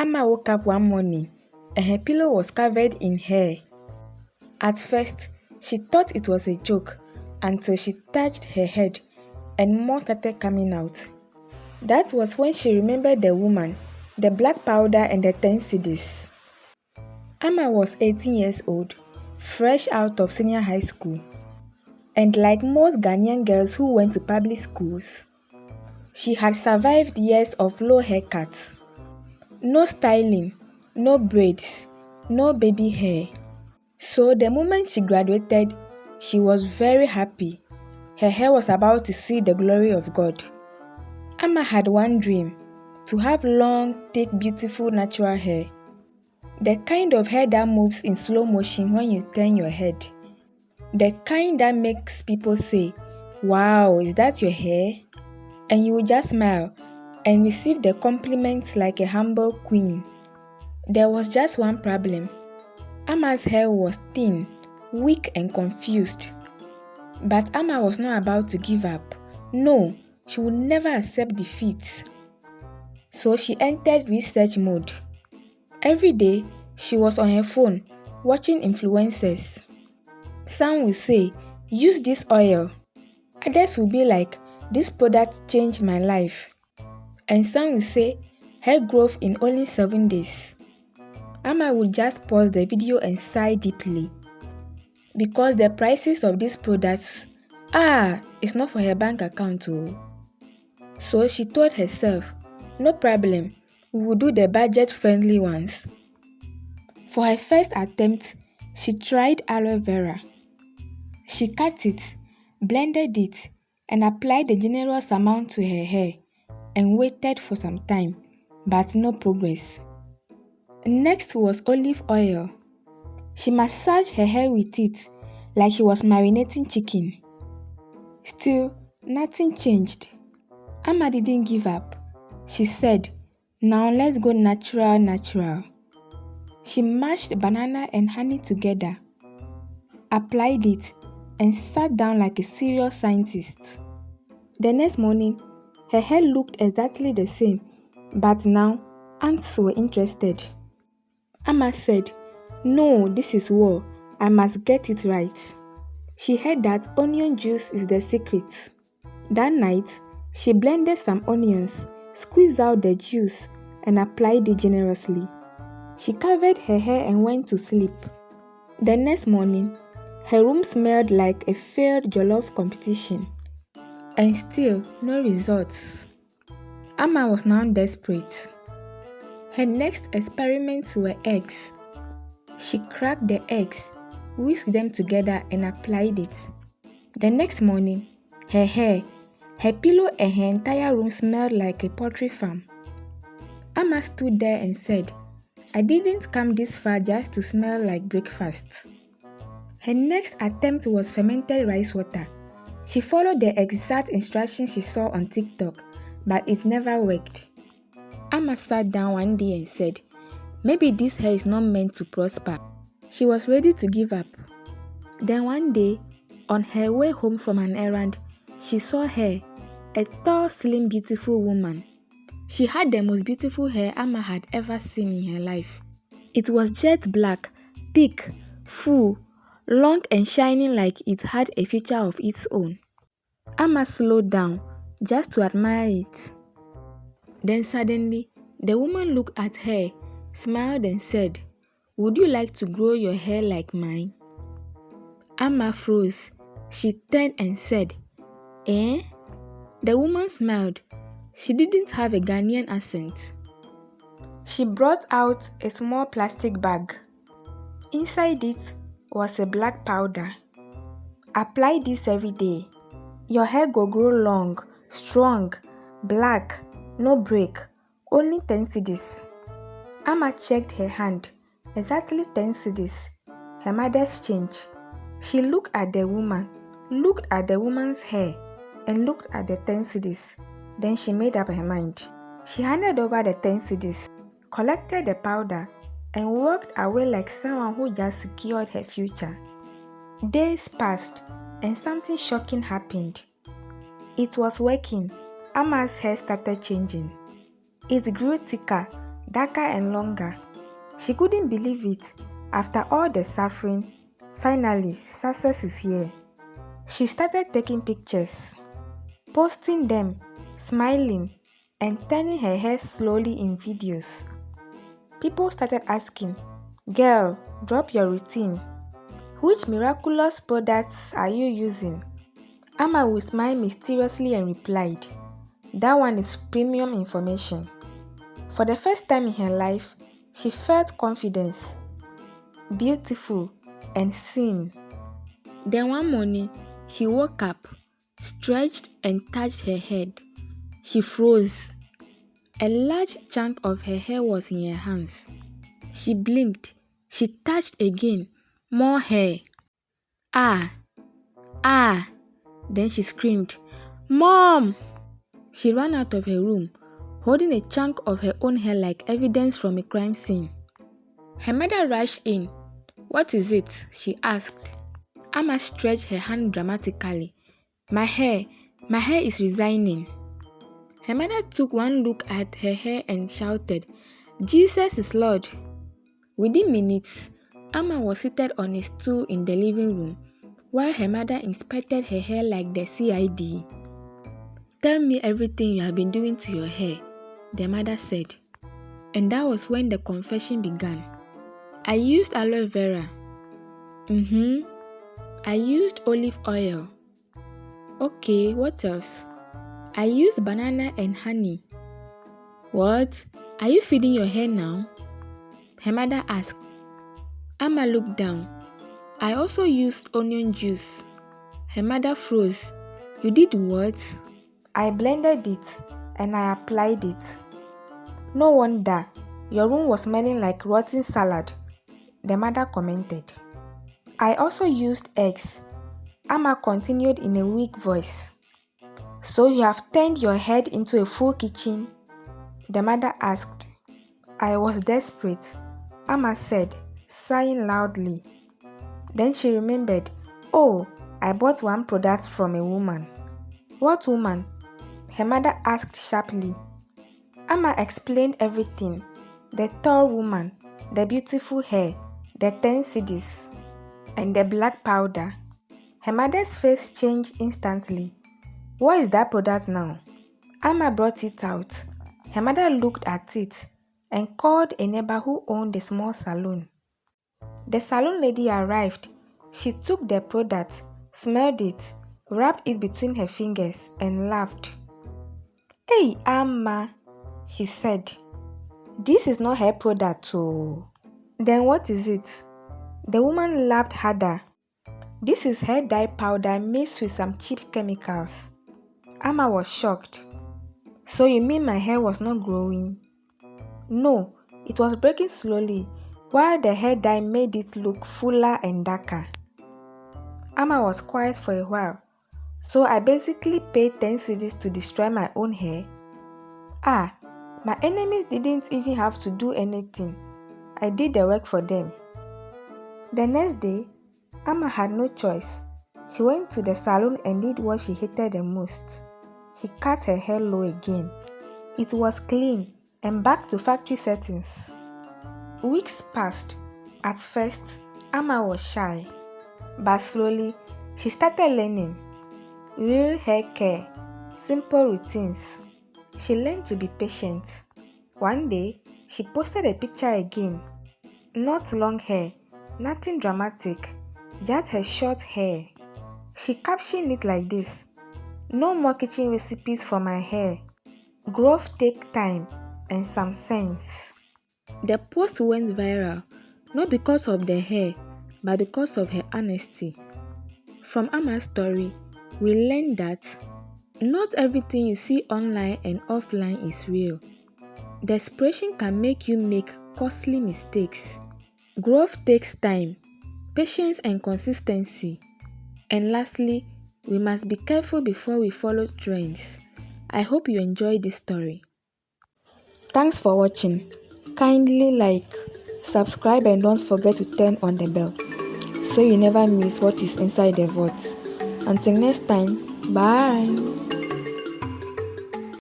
Amma woke up one morning and her pillow was covered in hair. At first, she thought it was a joke until she touched her head and more started coming out. That was when she remembered the woman, the black powder and the 10 CEDIS. Amma was 18 years old, fresh out of senior high school. And like most Ghanaian girls who went to public schools, she had survived years of low haircuts. No styling, no braids, no baby hair. So the moment she graduated, she was very happy. Her hair was about to see the glory of God. Amma had one dream, to have long, thick, beautiful natural hair. The kind of hair that moves in slow motion when you turn your head. The kind that makes people say, "Wow, is that your hair?" And you will just smile and receive the compliments like a humble queen. There was just one problem. Amma's hair was thin, weak and confused. But Amma was not about to give up. No, she would never accept defeat. So she entered research mode. Every day, she was on her phone, watching influencers. Some will say, "Use this oil." Others will be like, "This product changed my life." And some will say, "Hair growth in only 7 days." Amma would just pause the video and sigh deeply. Because the prices of these products, it's not for her bank account too. So she told herself, "No problem, we will do the budget-friendly ones." For her first attempt, she tried aloe vera. She cut it, blended it, and applied a generous amount to her hair and waited for some time, but no progress. Next was olive oil. She massaged her hair with it like she was marinating chicken. Still, nothing changed. Amma didn't give up. She said, "Now let's go natural." She mashed banana and honey together, applied it, and sat down like a serious scientist. The next morning, her hair looked exactly the same, but now ants were interested. Amma said, "No, this is war. I must get it right." She heard that onion juice is the secret. That night, she blended some onions, squeezed out the juice, and applied it generously. She covered her hair and went to sleep. The next morning, her room smelled like a failed jollof competition. And still, no results. Amma was now desperate. Her next experiments were eggs. She cracked the eggs, whisked them together and applied it. The next morning, her hair, her pillow and her entire room smelled like a poultry farm. Amma stood there and said, "I didn't come this far just to smell like breakfast." Her next attempt was fermented rice water. She followed the exact instructions she saw on TikTok, but it never worked. Amma sat down one day and said, "Maybe this hair is not meant to prosper." She was ready to give up. Then one day, on her way home from an errand, she saw her, a tall, slim, beautiful woman. She had the most beautiful hair Amma had ever seen in her life. It was jet black, thick, full, long and shining like it had a future of its own. Amma slowed down just to admire it. Then suddenly, the woman looked at her, smiled and said, "Would you like to grow your hair like mine?" Amma froze. She turned and said, "Eh?" The woman smiled. She didn't have a Ghanaian accent. She brought out a small plastic bag. Inside it was a black powder. "Apply this every day. Your hair go grow long, strong, black, no break, only 10 CEDIS." Amma checked her hand. Exactly 10 CEDIS. Her mother's change. She looked at the woman, looked at the woman's hair, and looked at the 10 CEDIS. Then she made up her mind. She handed over the 10 CEDIS, collected the powder, and walked away like someone who just secured her future. Days passed, and something shocking happened. It was working. Amma's hair started changing. It grew thicker, darker and longer. She couldn't believe it. After all the suffering, finally, success is here. She started taking pictures, posting them, smiling, and turning her hair slowly in videos. People started asking, "Girl, drop your routine. Which miraculous products are you using?" Amma would smile mysteriously and replied, "That one is premium information." For the first time in her life, she felt confidence, beautiful, and seen. Then one morning, she woke up, stretched and touched her head. She froze. A large chunk of her hair was in her hands. She blinked. She touched again. More hair. Ah! Ah! Then she screamed, "Mom!" She ran out of her room, holding a chunk of her own hair like evidence from a crime scene. Her mother rushed in. "What is it?" she asked. Amma stretched her hand dramatically. My hair is resigning." Her mother took one look at her hair and shouted, "Jesus is Lord." Within minutes, Amma was seated on a stool in the living room while her mother inspected her hair like the CID. "Tell me everything you have been doing to your hair," the mother said. And that was when the confession began. "I used aloe vera." "I used olive oil." "Okay, what else?" "I used banana and honey." "What? Are you feeding your hair now?" her mother asked. Amma looked down. "I also used onion juice." Her mother froze. "You did what?" "I blended it and I applied it." "No wonder your room was smelling like rotten salad," the mother commented. "I also used eggs," Amma continued in a weak voice. "So you have turned your head into a full kitchen?" the mother asked. "I was desperate," Amma said, sighing loudly. Then she remembered, "Oh, I bought one product from a woman." "What woman?" her mother asked sharply. Amma explained everything. The tall woman, the beautiful hair, the 10 CEDIS, and the black powder. Her mother's face changed instantly. "What is that product now?" Amma brought it out. Her mother looked at it and called a neighbor who owned a small salon. The salon lady arrived. She took the product, smelled it, wrapped it between her fingers, and laughed. "Hey, Amma," she said. "This is not hair product, oh." "Then what is it?" The woman laughed harder. "This is hair dye powder mixed with some cheap chemicals." Amma was shocked. "So you mean my hair was not growing?" "No, it was breaking slowly, while the hair dye made it look fuller and darker." Amma was quiet for a while. "So I basically paid 10 CEDIS to destroy my own hair?" "Ah, my enemies didn't even have to do anything. I did the work for them." The next day, Amma had no choice. She went to the salon and did what she hated the most. She cut her hair low again. It was clean and back to factory settings. Weeks passed. At first, Amma was shy, but slowly she started learning. Real hair care, simple routines. She learned to be patient. One day, she posted a picture again. Not long hair, nothing dramatic, just her short hair. She captioned it like this: "No more kitchen recipes for my hair. Growth takes time and some sense." The post went viral, not because of the hair, but because of her honesty. From Amma's story, we learned that not everything you see online and offline is real. Desperation can make you make costly mistakes. Growth takes time, patience, and consistency. And lastly, we must be careful before we follow trends. I hope you enjoyed this story. Thanks for watching. Kindly like, subscribe, and don't forget to turn on the bell so you never miss what is inside the vault. Until next time, bye.